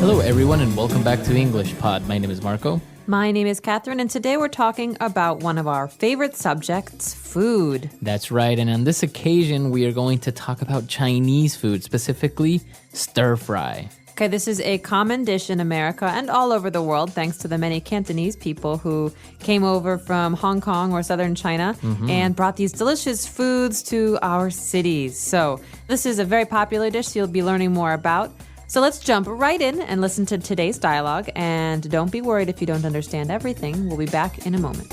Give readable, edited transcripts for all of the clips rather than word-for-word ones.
Hello, everyone, and welcome back to English Pod. My name is Marco. My name is Catherine, and today we're talking about one of our favorite subjects, food. That's right, and on this occasion, we are going to talk about Chinese food, specifically stir fry. Okay, this is a common dish in America and all over the world, thanks to the many Cantonese people who came over from Hong Kong or southern China and brought these delicious foods to our cities. So this is a very popular dish you'll be learning more about. So let's jump right in and listen to today's dialogue. And don't be worried if you don't understand everything. We'll be back in a moment.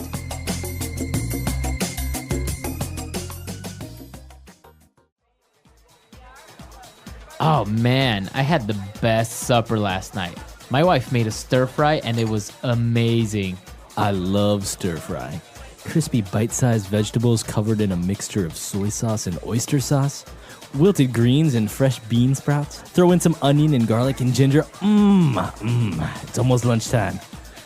Oh man, I had the best supper last night. My wife made a stir fry and it was amazing. I love stir fry. Crispy bite-sized vegetables covered in a mixture of soy sauce and oyster sauce. Wilted greens and fresh bean sprouts. Throw in some onion and garlic and ginger. It's almost lunchtime.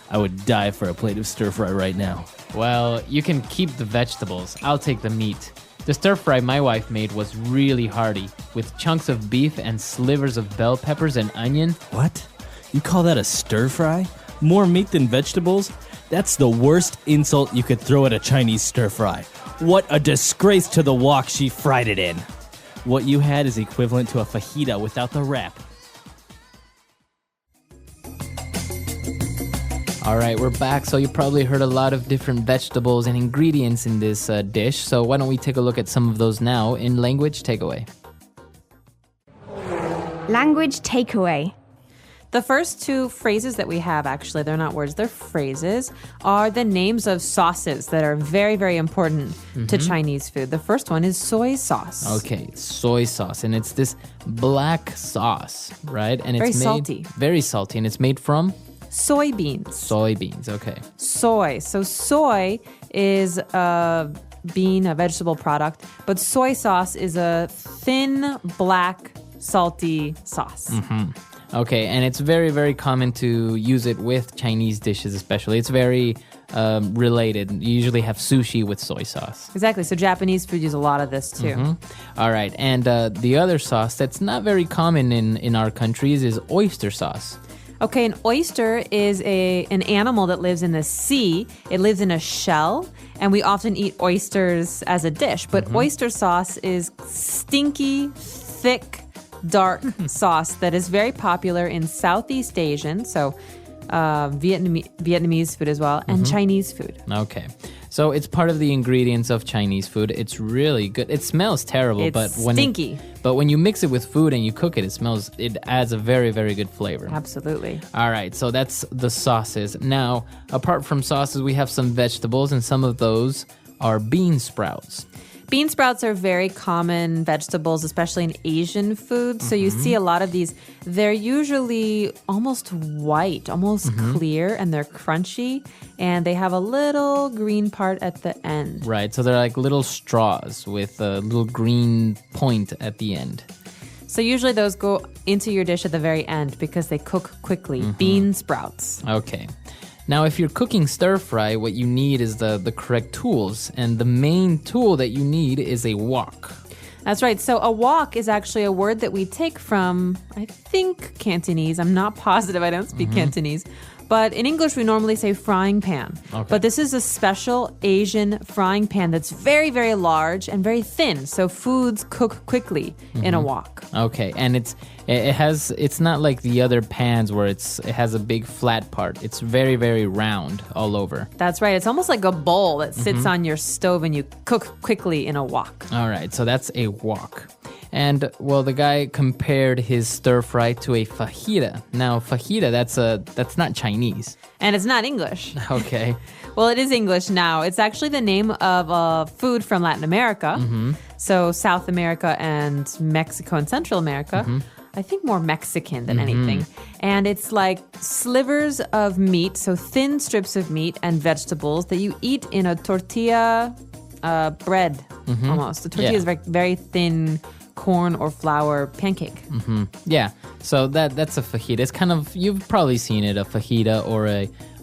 I would die for a plate of stir fry right now. Well, you can keep the vegetables. I'll take the meat. The stir fry my wife made was really hearty, with chunks of beef and slivers of bell peppers and onion. What? You call that a stir fry? More meat than vegetables? That's the worst insult you could throw at a Chinese stir fry. What a disgrace to the wok she fried it in. What you had is equivalent to a fajita without the wrap. All right, we're back. So you probably heard a lot of different vegetables and ingredients in this dish. So why don't we take a look at some of those now in language takeaway. Language takeaway. The first two phrases that we have, actually, they're not words, they're phrases, are the names of sauces that are very, very important to Chinese food. The first one is soy sauce. Okay, soy sauce. And it's this black sauce, right? And Very it's made, salty. Very salty. And it's made from Soybeans. soybeans. Okay. Soy. So soy is a bean, a vegetable product, but soy sauce is a thin, black, salty sauce. Okay, and it's very, very common to use it with Chinese dishes especially. It's very related. You usually have sushi with soy sauce. Exactly. So Japanese food use a lot of this too. All right, and the other sauce that's not very common in our countries is oyster sauce. Okay, an oyster is an animal that lives in the sea. It lives in a shell, and we often eat oysters as a dish. But oyster sauce is stinky, thick, dark sauce that is very popular in Southeast Asian, so Vietnamese food as well, and Chinese food. Okay, so it's part of the ingredients of Chinese food. It's really good. It smells terrible, It's but stinky. But when you mix it with food and you cook it, it adds a very, very good flavor. Absolutely. All right, so that's the sauces. Now, apart from sauces, we have some vegetables, and some of those are bean sprouts. Bean sprouts are very common vegetables, especially in Asian food. So you see a lot of these. They're usually almost white, almost clear, and they're crunchy. And they have a little green part at the end. Right, so they're like little straws with a little green point at the end. So usually those go into your dish at the very end because they cook quickly. Bean sprouts. Okay. Now, if you're cooking stir fry, what you need is the correct tools. And the main tool that you need is a wok. That's right. So a wok is actually a word that we take from, I think, Cantonese. I'm not positive. I don't speak Cantonese. But in English, we normally say frying pan. Okay. But this is a special Asian frying pan that's very, very large and very thin. So foods cook quickly in a wok. Okay, and it's not like the other pans where it has a big flat part. It's very, very round all over. That's right. It's almost like a bowl that sits on your stove and you cook quickly in a wok. All right, so that's a wok. And, well, the guy compared his stir fry to a fajita. Now, fajita, that's not Chinese. And it's not English. Okay. Well, it is English now. It's actually the name of a food from Latin America. So South America and Mexico and Central America. I think more Mexican than anything. And it's like slivers of meat, so thin strips of meat and vegetables that you eat in a tortilla bread almost. The tortilla is very, very thin corn or flour pancake. Yeah, so that's a fajita. It's kind of, you've probably seen it, a fajita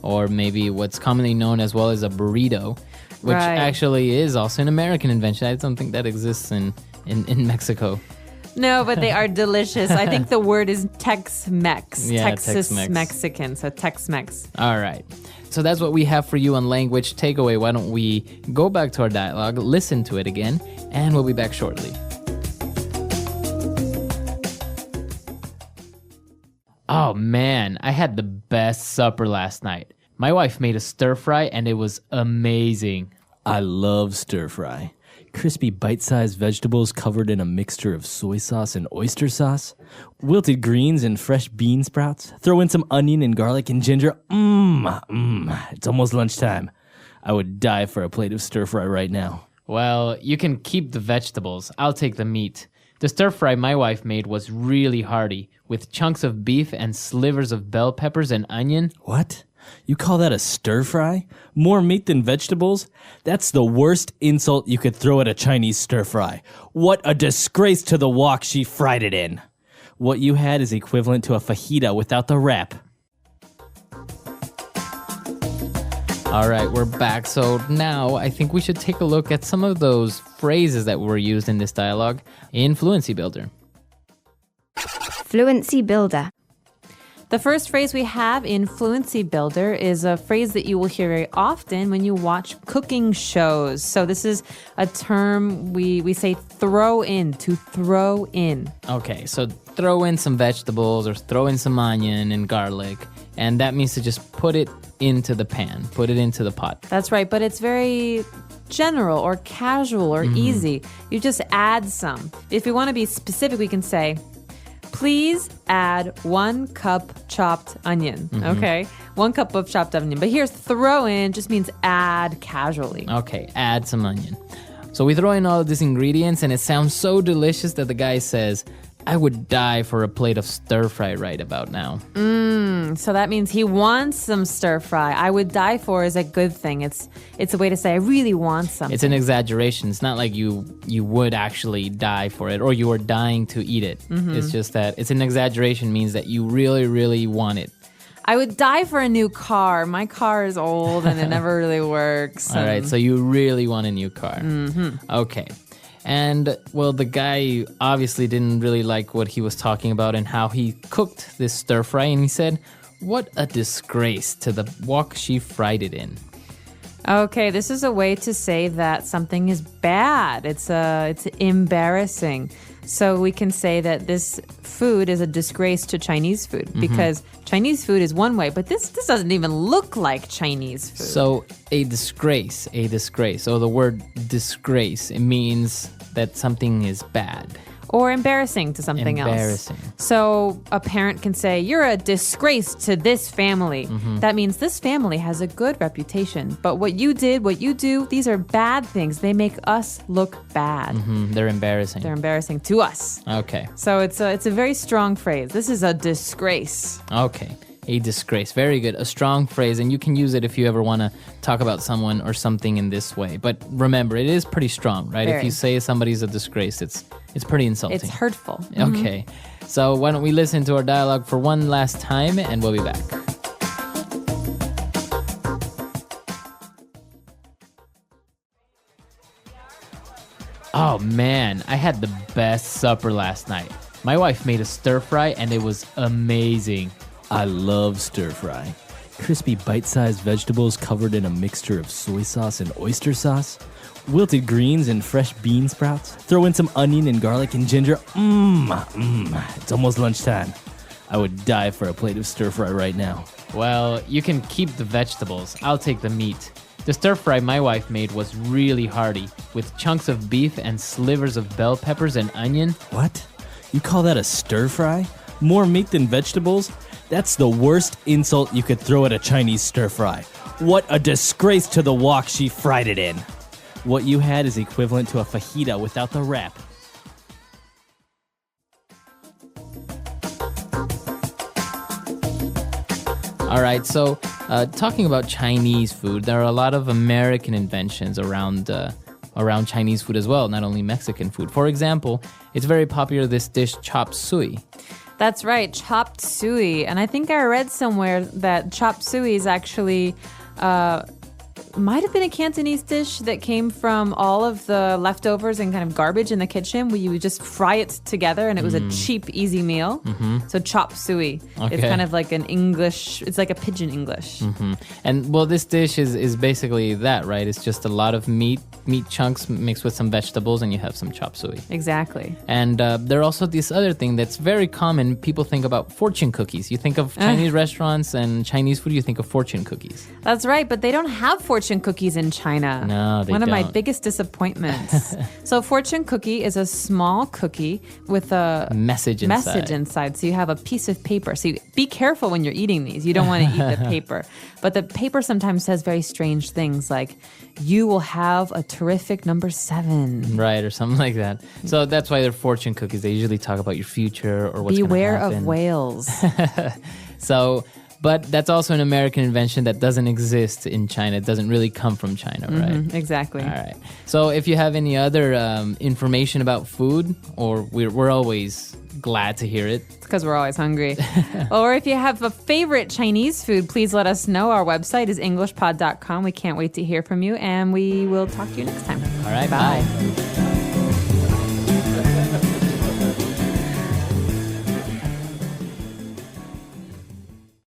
or maybe what's commonly known as well as a burrito, which actually is also an American invention. I don't think that exists in Mexico. No, but they are delicious. I think the word is Tex-Mex. Yeah, Texas Tex-Mex. Mexican, so Tex-Mex. All right. So that's what we have for you on language takeaway. Why don't we go back to our dialogue, listen to it again, and we'll be back shortly. Oh man, I had the best supper last night. My wife made a stir fry and it was amazing. I love stir fry. Crispy bite-sized vegetables covered in a mixture of soy sauce and oyster sauce. Wilted greens and fresh bean sprouts. Throw in some onion and garlic and ginger. It's almost lunchtime. I would die for a plate of stir fry right now. Well, you can keep the vegetables. I'll take the meat. The stir fry my wife made was really hearty, with chunks of beef and slivers of bell peppers and onion. What? You call that a stir fry? More meat than vegetables? That's the worst insult you could throw at a Chinese stir fry. What a disgrace to the wok she fried it in. What you had is equivalent to a fajita without the wrap. All right, we're back. So now I think we should take a look at some of those phrases that were used in this dialogue in Fluency Builder. Fluency Builder. The first phrase we have in Fluency Builder is a phrase that you will hear very often when you watch cooking shows. So this is a term we say throw in, to throw in. Okay, so throw in some vegetables or throw in some onion and garlic, and that means to just put it into the pan, put it into the pot. That's right, but it's very general or casual or easy. You just add some. If we want to be specific, we can say, please add 1 cup chopped onion. Okay, 1 cup of chopped onion. But here's throw in just means add casually. Okay, add some onion. So we throw in all of these ingredients and it sounds so delicious that the guy says, I would die for a plate of stir fry right about now. So that means he wants some stir fry. I would die for is a good thing. It's a way to say I really want something. It's an exaggeration. It's not like you would actually die for it or you are dying to eat it. It's just that it's an exaggeration means that you really, really want it. I would die for a new car. My car is old and it never really works. All right, so you really want a new car. Okay. And, well, the guy obviously didn't really like what he was talking about and how he cooked this stir fry. And he said, what a disgrace to the wok she fried it in. Okay, this is a way to say that something is bad. It's embarrassing. So we can say that this food is a disgrace to Chinese food because Chinese food is one way, but this doesn't even look like Chinese food. So a disgrace. So the word disgrace, it means that something is bad. Or embarrassing to something Embarrassing. else. So a parent can say, you're a disgrace to this family. That means this family has a good reputation. But what you do, these are bad things. They make us look bad. They're embarrassing. They're embarrassing to us. Okay. So it's a very strong phrase. This is a disgrace. Okay. A disgrace. Very good. A strong phrase, and you can use it if you ever want to talk about someone or something in this way. But remember, it is pretty strong, right? Very. If you say somebody's a disgrace, it's pretty insulting. It's hurtful. Okay. So why don't we listen to our dialogue for one last time, and we'll be back. Oh man, I had the best supper last night. My wife made a stir fry and it was amazing. I love stir fry. Crispy bite-sized vegetables covered in a mixture of soy sauce and oyster sauce. Wilted greens and fresh bean sprouts. Throw in some onion and garlic and ginger. It's almost lunchtime. I would die for a plate of stir fry right now. Well, you can keep the vegetables. I'll take the meat. The stir fry my wife made was really hearty, with chunks of beef and slivers of bell peppers and onion. What? You call that a stir fry? More meat than vegetables? That's the worst insult you could throw at a Chinese stir fry. What a disgrace to the wok she fried it in. What you had is equivalent to a fajita without the wrap. All right, so talking about Chinese food, there are a lot of American inventions around Chinese food as well, not only Mexican food. For example, it's very popular, this dish, chop suey. That's right, chopped suey. And I think I read somewhere that chopped suey is actually might have been a Cantonese dish that came from all of the leftovers and kind of garbage in the kitchen where you would just fry it together and it was a cheap, easy meal. So chop suey. Okay. It's kind of like an English, it's like a pidgin English. And well, this dish is basically that, right? It's just a lot of meat chunks mixed with some vegetables, and you have some chop suey. Exactly. And there are also this other thing that's very common. People think about fortune cookies. You think of Chinese restaurants and Chinese food, you think of fortune cookies. That's right, but they don't have fortune cookies in China. No, they One of my don't. biggest disappointments. So fortune cookie is a small cookie with a Message inside. So you have a piece of paper. So be careful when you're eating these. You don't want to eat the paper. But the paper sometimes says very strange things like, you will have a terrific number 7. Right, or something like that. So that's why they're fortune cookies. They usually talk about your future or what's going to happen. Beware of whales. So, but that's also an American invention that doesn't exist in China. It doesn't really come from China, right? Exactly. All right. So if you have any other information about food, or we're always glad to hear it. Because we're always hungry. Or if you have a favorite Chinese food, please let us know. Our website is Englishpod.com. We can't wait to hear from you, and we will talk to you next time. All right, bye.